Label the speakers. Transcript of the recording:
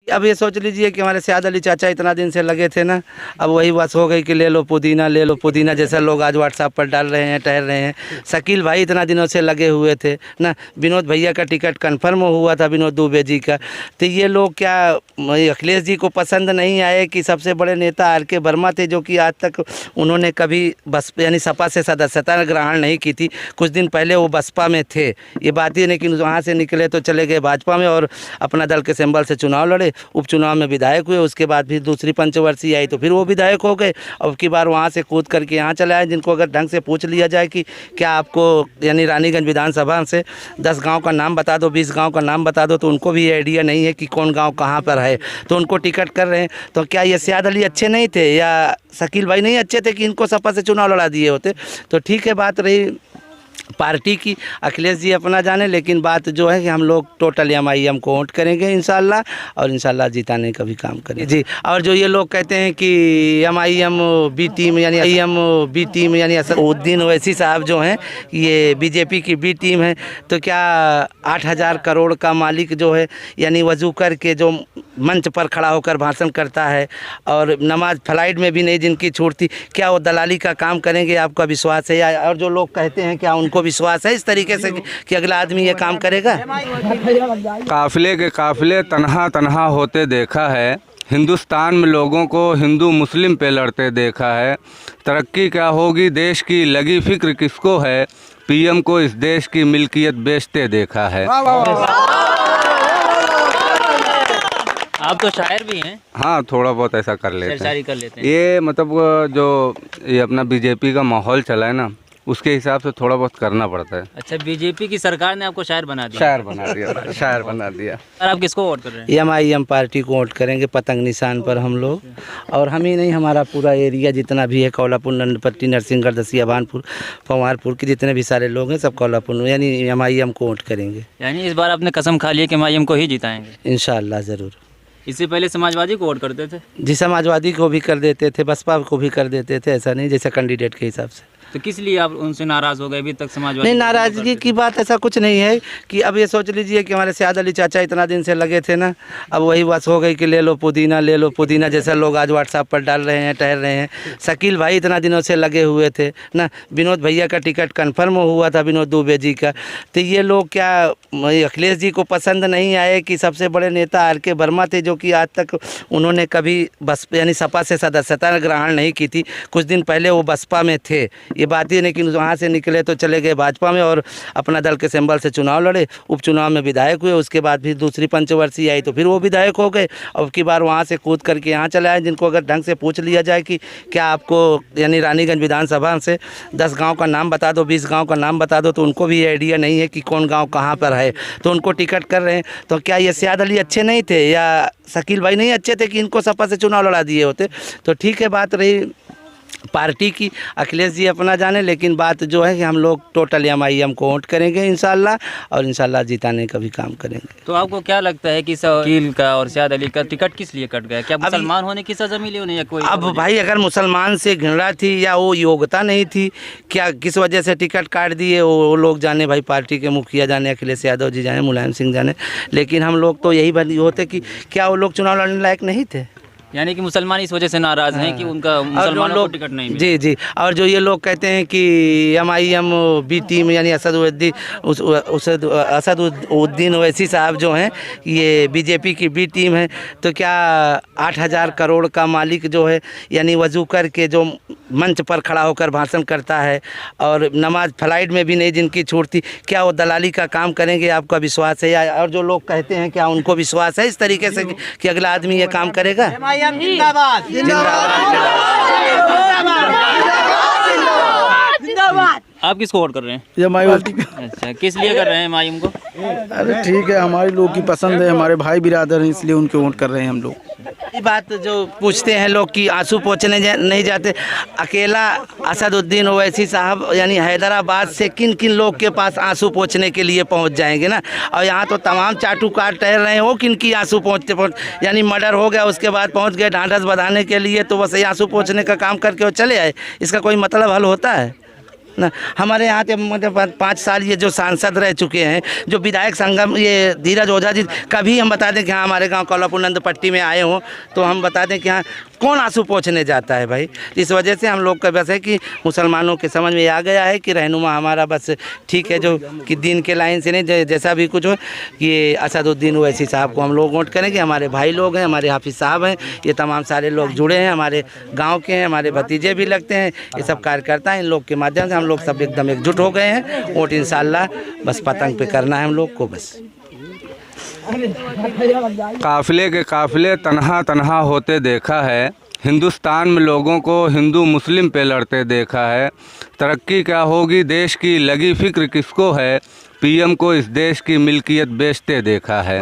Speaker 1: अब ये सोच लीजिए कि हमारे सयाद अली चाचा इतना दिन से लगे थे ना, अब वही बस हो गई कि ले लो पुदीना जैसा लोग आज व्हाट्सएप पर डाल रहे हैं, टहल रहे हैं। शकील भाई इतना दिनों से लगे हुए थे ना, विनोद भैया का टिकट कंफर्म हुआ था, विनोद दुबे जी का। तो ये लोग क्या अखिलेश जी को पसंद नहीं आए कि सबसे बड़े नेता आर के वर्मा थे, जो कि आज तक उन्होंने कभी बसपा यानी सपा से सदस्यता ग्रहण नहीं की थी। कुछ दिन पहले वो बसपा में थे, ये बात ही नहीं कि वहाँ से निकले तो चले गए भाजपा में और अपना दल के सिंबल से चुनाव लड़े, उपचुनाव में विधायक हुए। उसके बाद फिर दूसरी पंचवर्षीय आई तो फिर वो विधायक हो गए। अब की बार वहाँ से कूद करके यहाँ चले आए, जिनको अगर ढंग से पूछ लिया जाए कि क्या आपको यानी रानीगंज विधानसभा से 10 गांव का नाम बता दो, 20 गांव का नाम बता दो, तो उनको भी आइडिया नहीं है कि कौन गांव कहाँ पर है, तो उनको टिकट कर रहे हैं। तो क्या ये सयाद अली अच्छे नहीं थे या शकील भाई नहीं अच्छे थे कि इनको सपा से चुनाव लड़ा दिए होते? तो ठीक है, बात रही पार्टी की, अखिलेश जी अपना जाने, लेकिन बात जो है कि हम लोग टोटल MIM को वोट करेंगे इंशाल्लाह, और इंशाल्लाह जिताने का भी काम करेंगे जी। और जो ये लोग कहते हैं कि MIM बी टीम यानी असदुद्दीन ओवैसी साहब जो हैं ये बीजेपी की बी टीम है, तो क्या 8,000 करोड़ का मालिक जो है यानी वजू करके जो मंच पर खड़ा होकर भाषण करता है और नमाज फ्लाइट में भी नहीं जिनकी छूटती, क्या वो दलाली का काम करेंगे? आपका विश्वास है? और जो लोग कहते हैं क्या उनको विश्वास है इस तरीके से कि अगला आदमी ये काम करेगा?
Speaker 2: काफिले के काफिले तन्हा तन्हा होते देखा है, हिंदुस्तान में लोगों को हिंदू मुस्लिम पे लड़ते देखा है। तरक्की क्या होगी देश की लगी फिक्र किसको है, PM को इस देश की मिल्कियत बेचते देखा है।
Speaker 3: आप तो शायर भी हैं।
Speaker 2: हाँ, थोड़ा बहुत ऐसा कर लेते
Speaker 3: शायरी कर लेते हैं।
Speaker 2: ये मतलब जो ये अपना बीजेपी का माहौल चला है ना, उसके हिसाब से थोड़ा बहुत करना पड़ता है।
Speaker 3: अच्छा, बीजेपी की सरकार ने आपको शायर बना दिया?
Speaker 2: शायर बना दिया।
Speaker 3: और आप किसको वोट कर रहे हैं?
Speaker 1: MIM पार्टी को वोट करेंगे, पतंग निशान पर हम लोग। और हम ही नहीं, हमारा पूरा एरिया जितना भी है, कोल्हापुर, नंदपट्टी, नरसिंहगढ़, दसिया, भानपुर, पवारपुर के जितने भी सारे लोग हैं सब कोल्हापुर यानी MIM को वोट करेंगे।
Speaker 3: यानी इस बार आपने कसम खा ली कि MIM को ही जिताएंगे?
Speaker 1: इंशाल्लाह ज़रूर।
Speaker 3: इससे पहले समाजवादी को वोट करते थे?
Speaker 1: जी, समाजवादी को भी कर देते थे, बसपा को भी कर देते थे, ऐसा नहीं जैसे कैंडिडेट के हिसाब से।
Speaker 3: तो किस लिए आप उनसे नाराज़ हो गए? अभी तक समाजवादी
Speaker 1: नहीं, नाराज़गी की बात ऐसा कुछ नहीं है कि अब ये सोच लीजिए कि हमारे सयाद अली चाचा इतना दिन से लगे थे ना, अब वही बस हो गई कि ले लो पुदीना जैसा लोग आज व्हाट्सएप पर डाल रहे हैं, टहल रहे हैं। शकील भाई इतना दिनों से लगे हुए थे ना, विनोद भैया का टिकट कंफर्म हुआ था, विनोद दुबे जी का। तो ये लोग क्या अखिलेश जी को पसंद नहीं आए कि सबसे बड़े नेता आर के वर्मा थे, जो कि आज तक उन्होंने कभी बसपा यानी सपा से सदस्यता ग्रहण नहीं की थी। कुछ दिन पहले वो बसपा में थे, ये बात ही नहीं कि वहाँ से निकले तो चले गए भाजपा में और अपना दल के सिंबल से चुनाव लड़े, उपचुनाव में विधायक हुए। उसके बाद फिर दूसरी पंचवर्षीय आई तो फिर वो विधायक हो गए। अब की बार वहाँ से कूद करके यहाँ चले आए, जिनको अगर ढंग से पूछ लिया जाए कि क्या आपको यानी रानीगंज विधानसभा से 10 गांव का नाम बता दो, 20 गांव का नाम बता दो, तो उनको भी आइडिया नहीं है कि कौन गाँव कहाँ पर है, तो उनको टिकट कर रहे हैं। तो क्या ये सयाद अली अच्छे नहीं थे या शकील भाई नहीं अच्छे थे कि इनको सपा से चुनाव लड़ा दिए होते? तो ठीक है, बात रही पार्टी की, अखिलेश जी अपना जाने, लेकिन बात जो है कि हम लोग टोटल MIM को वोट करेंगे इंशाल्लाह, और इंशाल्लाह जिताने का भी काम करेंगे।
Speaker 3: तो आपको क्या लगता है कि शकील का और सयाद अली का टिकट किस लिए कट गया? क्या मुसलमान होने की सजा मिली उन्हें या कोई?
Speaker 1: अब भाई अगर मुसलमान से घृणा थी या वो योग्यता नहीं थी, क्या किस वजह से टिकट काट दिए वो लोग जाने, भाई पार्टी के मुखिया जाने, अखिलेश यादव जी जाने, मुलायम सिंह जाने। लेकिन हम लोग तो यही होते कि क्या वो लोग चुनाव लड़ने लायक नहीं थे?
Speaker 3: यानी कि मुसलमान इस वजह से नाराज़ हैं कि उनका मुसलमानों को टिकट नहीं मिला।
Speaker 1: जी। और जो ये लोग कहते हैं कि MIM बी टीम यानी असदुद्दीन ओवैसी साहब जो हैं ये बीजेपी की बी टीम है, तो क्या 8,000 करोड़ का मालिक जो है यानी वजू करके जो मंच पर खड़ा होकर भाषण करता है और नमाज फ्लाइट में भी नहीं जिनकी छूटती, क्या वो दलाली का काम करेंगे? आपका विश्वास है? और जो लोग कहते हैं क्या उनको विश्वास है इस तरीके से कि अगला आदमी ये काम करेगा?
Speaker 4: जिंदाबाद जिंदाबाद।
Speaker 3: आप किसको वोट कर रहे हैं? अच्छा, किस लिए कर रहे हैं MIM को?
Speaker 5: अरे ठीक है, हमारे लोग की पसंद है, हमारे भाई बिरादर हैं, इसलिए उनके वोट कर रहे हैं हम लोग।
Speaker 1: ये बात जो पूछते हैं लोग कि आंसू पोंछने नहीं जाते, अकेला असदुद्दीन ओवैसी साहब यानी हैदराबाद से किन किन लोग के पास आंसू पोंछने के लिए पहुंच जाएंगे ना, और यहाँ तो तमाम चाटुकार टहल रहे हो किन की आंसू पहुँचते यानी मर्डर हो गया उसके बाद पहुँच गए ढांढस बधाने के लिए, तो बस ये आंसू पोंछने का काम करके वो चले आए, इसका कोई मतलब हल होता है? ना। हमारे यहाँ के मतलब 5 साल ये जो सांसद रह चुके हैं, जो विधायक संगम ये धीरज ओझा जी, कभी हम बता दें कि हाँ हमारे गांव कोल्हापुर नंद पट्टी में आए हों तो हम बता दें कि हाँ कौन आंसू पोंछने जाता है भाई। इस वजह से हम लोग का बस है कि मुसलमानों के समझ में आ गया है कि रहनुमा हमारा बस ठीक है, जो कि दीन के लाइन से नहीं, जैसा भी कुछ हो, ये असदुद्दीन ओवैसी साहब को हम लोग वोट करेंगे। हमारे भाई लोग हैं, हमारे हाफिज़ साहब हैं, ये तमाम सारे लोग जुड़े हैं, हमारे गांव के हैं, हमारे भतीजे भी लगते हैं, ये सब कार्यकर्ता हैं। इन लोग के माध्यम से हम लोग सब एकदम एकजुट हो गए हैं। वोट इंशाल्लाह बस पतंग पे करना है हम लोग को बस।
Speaker 2: काफ़िले के काफ़िले तन्हा तन्हा होते देखा है, हिंदुस्तान में लोगों को हिंदू मुस्लिम पे लड़ते देखा है। तरक्की क्या होगी देश की लगी फिक्र किसको है, पीएम को इस देश की मिल्कियत बेचते देखा है।